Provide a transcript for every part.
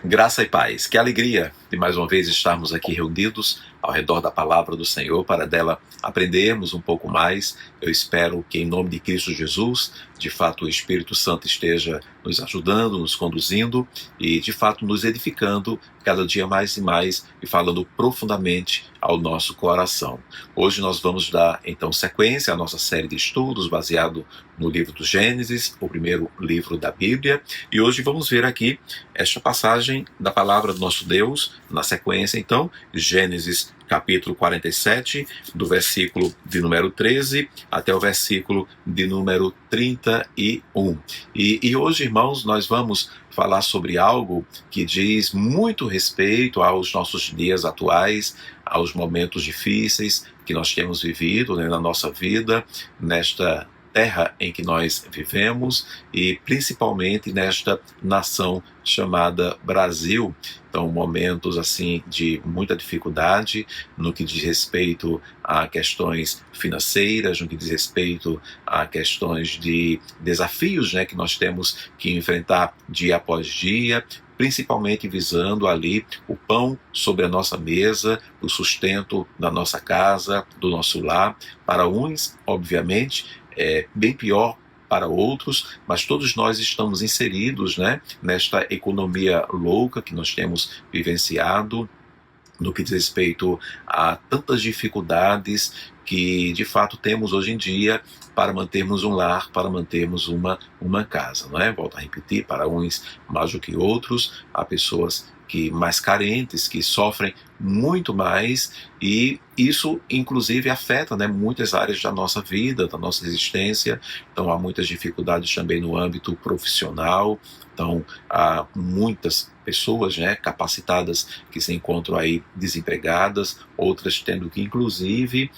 Graça e paz, que alegria de mais uma vez estarmos aqui reunidos ao redor da palavra do Senhor, para dela aprendermos um pouco mais. Eu espero que em nome de Cristo Jesus, de fato o Espírito Santo esteja nos ajudando, nos conduzindo e de fato nos edificando cada dia mais e mais e falando profundamente ao nosso coração. Hoje nós vamos dar então sequência à nossa série de estudos baseado no livro do Gênesis, o primeiro livro da Bíblia, e hoje vamos ver aqui esta passagem da palavra do nosso Deus, na sequência então, Gênesis capítulo 47, do versículo de número 13 até o versículo de número 31. E hoje, irmãos, nós vamos falar sobre algo que diz muito respeito aos nossos dias atuais, aos momentos difíceis que nós temos vivido, né, na nossa vida, nesta terra em que nós vivemos e principalmente nesta nação chamada Brasil. Então, momentos assim de muita dificuldade no que diz respeito a questões financeiras, no que diz respeito a questões de desafios, né, que nós temos que enfrentar dia após dia, principalmente visando ali o pão sobre a nossa mesa, o sustento da nossa casa, do nosso lar. Para uns, obviamente, é bem pior para outros, mas todos nós estamos inseridos, né, nesta economia louca que nós temos vivenciado, no que diz respeito a tantas dificuldades que de fato temos hoje em dia para mantermos um lar, para mantermos uma casa, não é? Volto a repetir, para uns mais do que outros, há pessoas que mais carentes, que sofrem muito mais, e isso inclusive afeta, né, muitas áreas da nossa vida, da nossa existência. Então há muitas dificuldades também no âmbito profissional, então há muitas pessoas, né, capacitadas que se encontram aí desempregadas, outras tendo que inclusive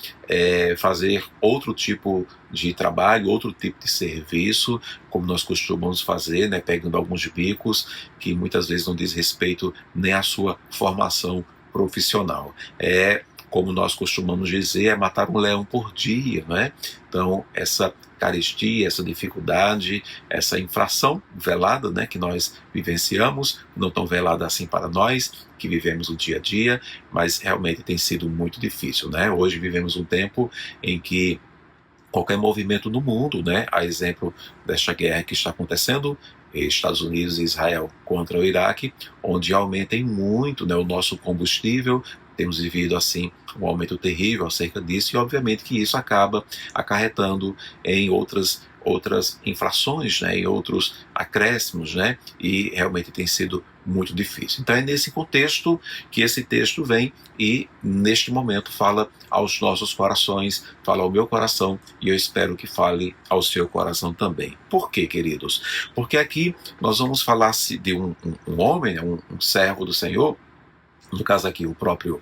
fazer outro tipo de trabalho, outro tipo de serviço, como nós costumamos fazer, né, pegando alguns bicos que muitas vezes não diz respeito nem à sua formação profissional. Como nós costumamos dizer, é matar um leão por dia, né? Então, essa carestia, essa dificuldade, essa infração velada, né, que nós vivenciamos, não tão velada assim para nós, que vivemos o dia a dia, mas realmente tem sido muito difícil, né? Hoje vivemos um tempo em que qualquer movimento no mundo, né, a exemplo desta guerra que está acontecendo, Estados Unidos e Israel contra o Iraque, onde aumentem muito, né, o nosso combustível. Temos vivido assim um aumento terrível acerca disso, e obviamente que isso acaba acarretando em outras infrações, né, em outros acréscimos, né, e realmente tem sido muito difícil. Então é nesse contexto que esse texto vem e neste momento fala aos nossos corações, fala ao meu coração, e eu espero que fale ao seu coração também. Por quê, queridos? Porque aqui nós vamos falar de um homem, né, um servo do Senhor, no caso aqui o próprio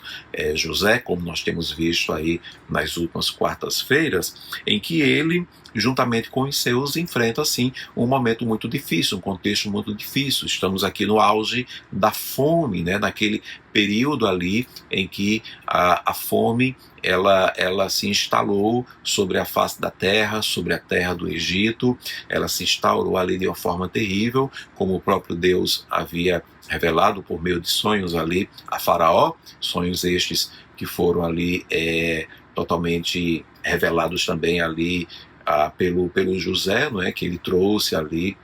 José, como nós temos visto aí nas últimas quartas-feiras, em que ele, juntamente com os seus, enfrenta assim um momento muito difícil, um contexto muito difícil. Estamos aqui no auge da fome, né, naquele período ali em que a fome ela se instalou sobre a face da terra, sobre a terra do Egito. Ela se instaurou ali de uma forma terrível, como o próprio Deus havia revelado por meio de sonhos ali a Faraó, sonhos estes que foram ali totalmente revelados também ali pelo José, não é, que ele trouxe ali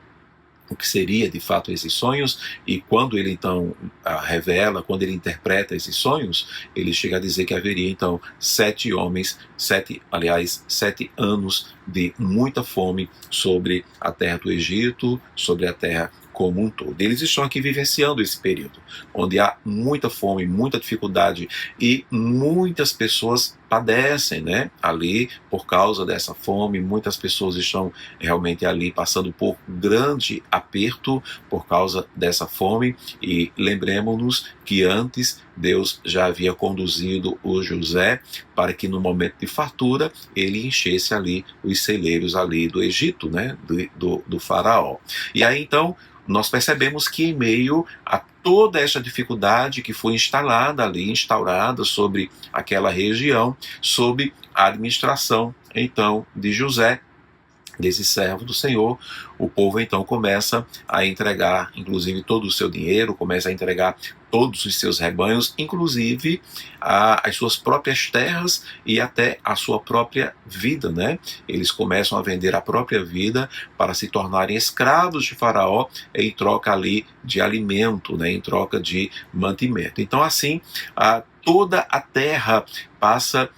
o que seria de fato esses sonhos. E quando ele então revela, quando ele interpreta esses sonhos, ele chega a dizer que haveria então 7 anos de muita fome sobre a terra do Egito, sobre a terra como um todo. Eles estão aqui vivenciando esse período, onde há muita fome, muita dificuldade, e muitas pessoas padecem, né, ali por causa dessa fome. Muitas pessoas estão realmente ali passando por grande aperto por causa dessa fome, e lembremos-nos que antes Deus já havia conduzido o José para que no momento de fartura ele enchesse ali os celeiros ali do Egito, né, do faraó. E aí então nós percebemos que em meio a toda essa dificuldade que foi instalada ali, instaurada sobre aquela região, sob a administração, então, de José, desse servo do Senhor. O povo então começa a entregar, inclusive, todo o seu dinheiro, começa a entregar todos os seus rebanhos, inclusive as suas próprias terras e até a sua própria vida, né? Eles começam a vender a própria vida para se tornarem escravos de Faraó em troca ali de alimento, né? Em troca de mantimento. Então, assim, toda a terra passa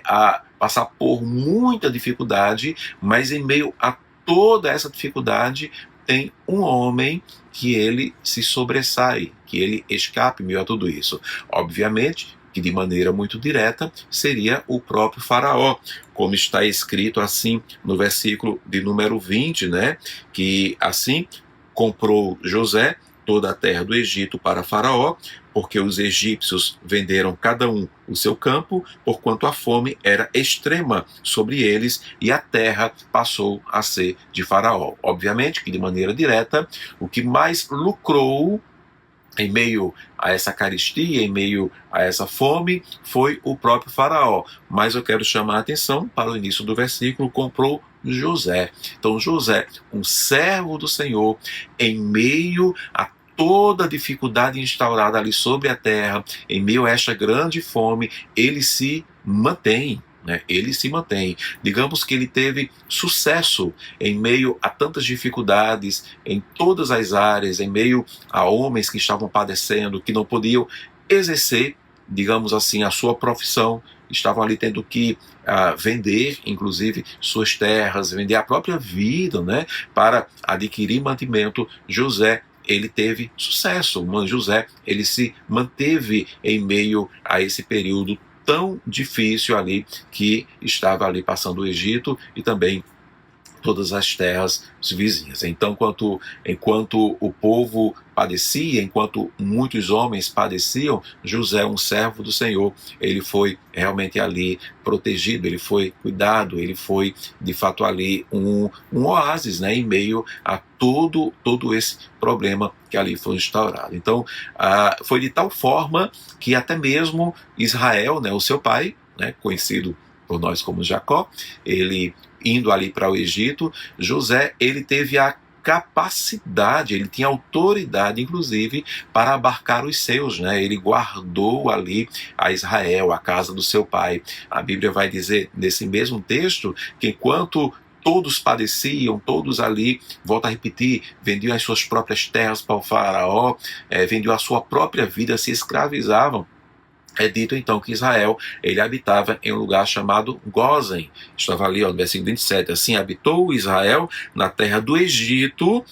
a passar por muita dificuldade, mas em meio a toda essa dificuldade tem um homem que ele se sobressai, que ele escape em meio a tudo isso. Obviamente que de maneira muito direta seria o próprio Faraó, como está escrito assim no versículo de número 20, né? Que assim comprou José toda a terra do Egito para Faraó, porque os egípcios venderam cada um o seu campo, porquanto a fome era extrema sobre eles, e a terra passou a ser de Faraó. Obviamente que, de maneira direta, o que mais lucrou em meio a essa carestia, em meio a essa fome, foi o próprio Faraó. Mas eu quero chamar a atenção para o início do versículo: comprou José. Então José, um servo do Senhor, em meio a toda a dificuldade instaurada ali sobre a terra, em meio a esta grande fome, ele se mantém. Ele se mantém. Digamos que ele teve sucesso em meio a tantas dificuldades, em todas as áreas, em meio a homens que estavam padecendo, que não podiam exercer, digamos assim, a sua profissão, estavam ali tendo que vender, inclusive, suas terras, vender a própria vida, né, para adquirir mantimento. José, ele teve sucesso. José, ele se manteve em meio a esse período tão difícil ali que estava ali passando o Egito e também todas as terras vizinhas. Então, enquanto o povo padecia, enquanto muitos homens padeciam, José, um servo do Senhor, ele foi realmente ali protegido, ele foi cuidado, ele foi de fato ali um oásis, né, em meio a todo esse problema que ali foi instaurado. Então, foi de tal forma que até mesmo Israel, né, o seu pai, né, conhecido por nós como Jacó, ele indo ali para o Egito, José, ele teve a capacidade, ele tinha autoridade, inclusive, para abarcar os seus, né? Ele guardou ali a Israel, a casa do seu pai. A Bíblia vai dizer, nesse mesmo texto, que enquanto todos padeciam, todos ali, volto a repetir, vendiam as suas próprias terras para o Faraó, vendiam a sua própria vida, se escravizavam. É dito então que Israel, ele habitava em um lugar chamado Gósen. Estava ali, no versículo 27. Assim habitou Israel na terra do Egito,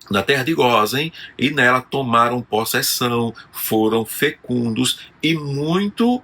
na terra de Gósen, e nela tomaram possessão, foram fecundos e muito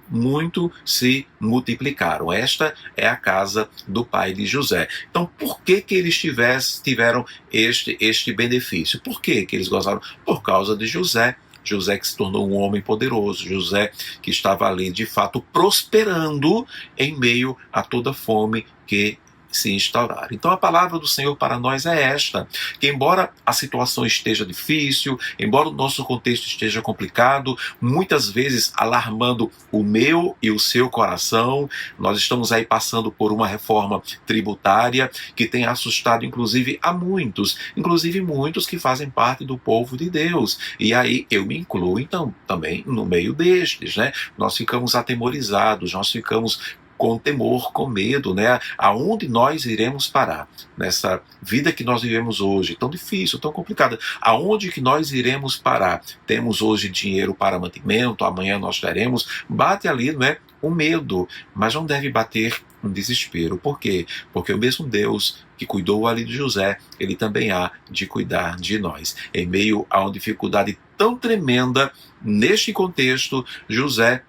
se multiplicaram. Esta é a casa do pai de José. Então, por que eles tiveram este benefício? Por que eles gozaram? Por causa de José. José que se tornou um homem poderoso, José que estava ali de fato prosperando em meio a toda fome que se instaurar. Então a palavra do Senhor para nós é esta, que embora a situação esteja difícil, embora o nosso contexto esteja complicado, muitas vezes alarmando o meu e o seu coração, nós estamos aí passando por uma reforma tributária que tem assustado inclusive a muitos, inclusive muitos que fazem parte do povo de Deus, e aí eu me incluo então também no meio destes, né? Nós ficamos atemorizados, nós ficamos com temor, com medo, né? Aonde nós iremos parar? Nessa vida que nós vivemos hoje, tão difícil, tão complicada, aonde que nós iremos parar? Temos hoje dinheiro para mantimento, amanhã nós teremos, bate ali, não é? O medo, mas não deve bater um desespero. Por quê? Porque o mesmo Deus que cuidou ali de José, ele também há de cuidar de nós. Em meio a uma dificuldade tão tremenda, neste contexto, José,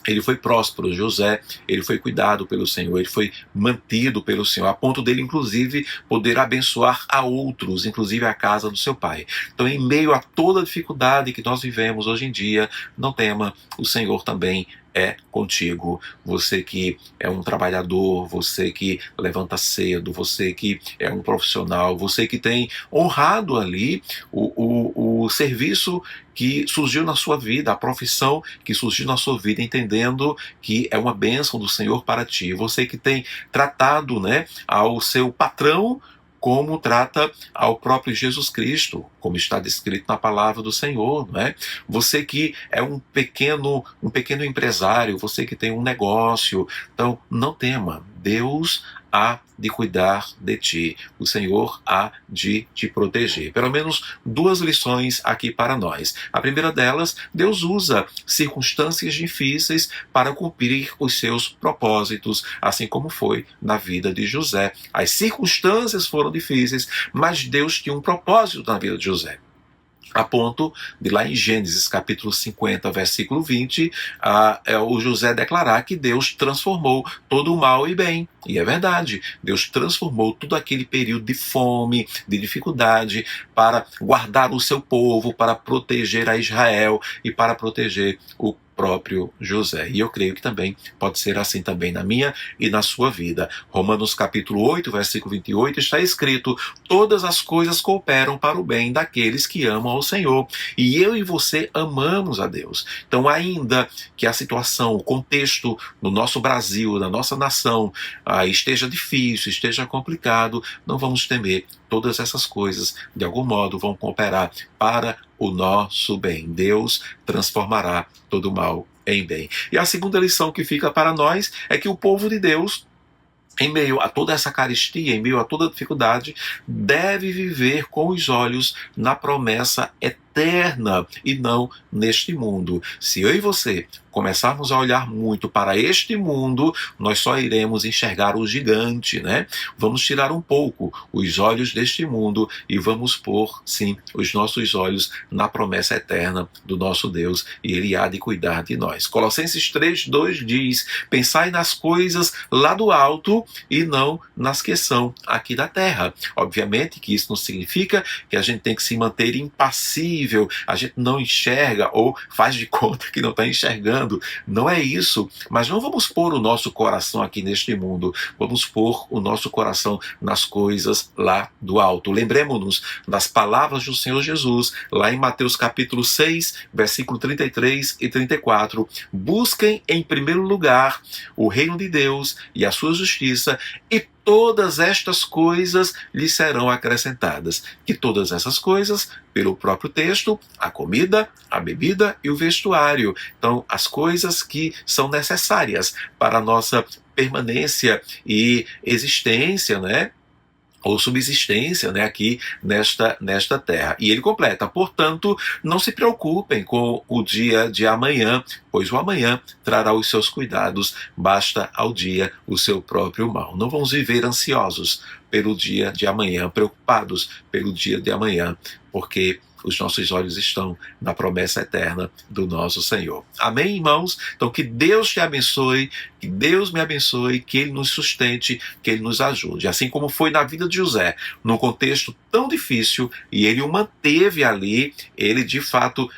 ele foi próspero. José, ele foi cuidado pelo Senhor, ele foi mantido pelo Senhor, a ponto dele, inclusive, poder abençoar a outros, inclusive a casa do seu pai. Então, em meio a toda a dificuldade que nós vivemos hoje em dia, não tema, o Senhor também é contigo. Você que é um trabalhador, você que levanta cedo, você que é um profissional, você que tem honrado ali o serviço que surgiu na sua vida, a profissão que surgiu na sua vida, entendendo que é uma bênção do Senhor para ti. Você que tem tratado, né, ao seu patrão como trata ao próprio Jesus Cristo, como está descrito na palavra do Senhor, não é? Você que é um pequeno empresário, você que tem um negócio, então não tema, Deus há de cuidar de ti, o Senhor há de te proteger. Pelo menos duas lições aqui para nós. A primeira delas, Deus usa circunstâncias difíceis para cumprir os seus propósitos, assim como foi na vida de José. As circunstâncias foram difíceis, mas Deus tinha um propósito na vida de José. A ponto de lá em Gênesis capítulo 50, versículo 20, o José declarar que Deus transformou todo o mal em bem. E é verdade, Deus transformou todo aquele período de fome, de dificuldade, para guardar o seu povo, para proteger a Israel e para proteger o próprio José. E eu creio que também pode ser assim também na minha e na sua vida. Romanos capítulo 8, versículo 28, está escrito: todas as coisas cooperam para o bem daqueles que amam ao Senhor. E eu e você amamos a Deus. Então, ainda que a situação, o contexto no nosso Brasil, na nossa nação, esteja difícil, esteja complicado, não vamos temer. Todas essas coisas, de algum modo, vão cooperar para o nosso bem. Deus transformará todo o mal em bem. E a segunda lição que fica para nós é que o povo de Deus, em meio a toda essa carestia, em meio a toda dificuldade, deve viver com os olhos na promessa eterna e não neste mundo. Se eu e você começarmos a olhar muito para este mundo, nós só iremos enxergar o gigante, né? Vamos tirar um pouco os olhos deste mundo e vamos pôr, sim, os nossos olhos na promessa eterna do nosso Deus, e Ele há de cuidar de nós. Colossenses 3:2 diz: pensai nas coisas lá do alto e não nas que são aqui da terra. Obviamente que isso não significa que a gente tem que se manter impassível, a gente não enxerga ou faz de conta que não está enxergando. Não é isso, mas não vamos pôr o nosso coração aqui neste mundo, vamos pôr o nosso coração nas coisas lá do alto. Lembremos-nos das palavras do Senhor Jesus, lá em Mateus capítulo 6, versículo 33 e 34. Busquem em primeiro lugar o reino de Deus e a sua justiça, e todas estas coisas lhe serão acrescentadas. Que todas essas coisas, pelo próprio texto, a comida, a bebida e o vestuário. Então, as coisas que são necessárias para a nossa permanência e existência, né? Ou subsistência, né, aqui nesta terra. E ele completa: portanto, não se preocupem com o dia de amanhã, pois o amanhã trará os seus cuidados, basta ao dia o seu próprio mal. Não vamos viver ansiosos pelo dia de amanhã, preocupados pelo dia de amanhã, porque os nossos olhos estão na promessa eterna do nosso Senhor. Amém, irmãos? Então, que Deus te abençoe, que Deus me abençoe, que Ele nos sustente, que Ele nos ajude. Assim como foi na vida de José, num contexto tão difícil, e Ele o manteve ali, Ele de fato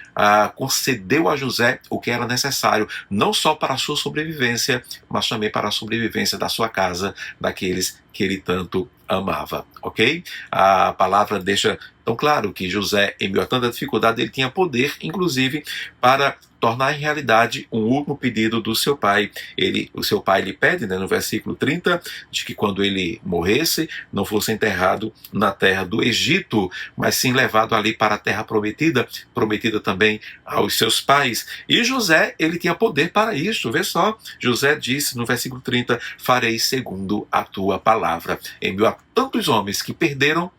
concedeu a José o que era necessário, não só para a sua sobrevivência, mas também para a sobrevivência da sua casa, daqueles que Ele tanto amava, ok? A palavra deixa tão claro que José, em meio a tanta dificuldade, ele tinha poder, inclusive, para tornar em realidade um último pedido do seu pai. O seu pai lhe pede, né, no versículo 30, de que quando ele morresse, não fosse enterrado na terra do Egito, mas sim levado ali para a terra prometida, prometida também aos seus pais. E José, ele tinha poder para isso. Vê só, José disse no versículo 30, farei segundo a tua palavra. Em meio a tantos homens que perderam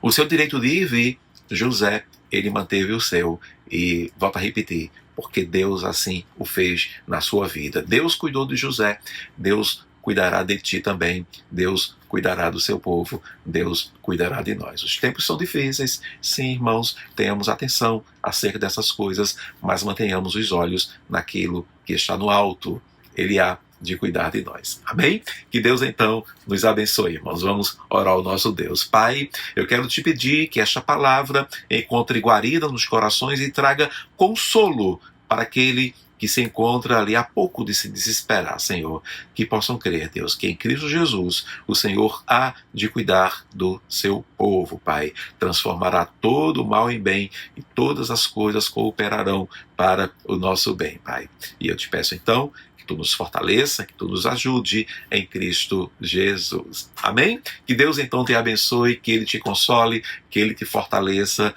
o seu direito de ir e vir, José, ele manteve o seu. E volto a repetir, porque Deus assim o fez na sua vida. Deus cuidou de José, Deus cuidará de ti também, Deus cuidará do seu povo, Deus cuidará de nós. Os tempos são difíceis, sim, irmãos, tenhamos atenção acerca dessas coisas, mas mantenhamos os olhos naquilo que está no alto. Ele há de cuidar de nós. Amém? Que Deus então nos abençoe, irmãos. Vamos orar ao nosso Deus. Pai, eu quero te pedir que esta palavra encontre guarida nos corações e traga consolo para aquele que se encontra ali a pouco de se desesperar, Senhor, que possam crer, Deus, que em Cristo Jesus o Senhor há de cuidar do seu povo, Pai. Transformará todo o mal em bem e todas as coisas cooperarão para o nosso bem, Pai. E eu te peço então que tu nos fortaleça, que tu nos ajude em Cristo Jesus. Amém? Que Deus então te abençoe, que Ele te console, que Ele te fortaleça.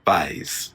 Paz.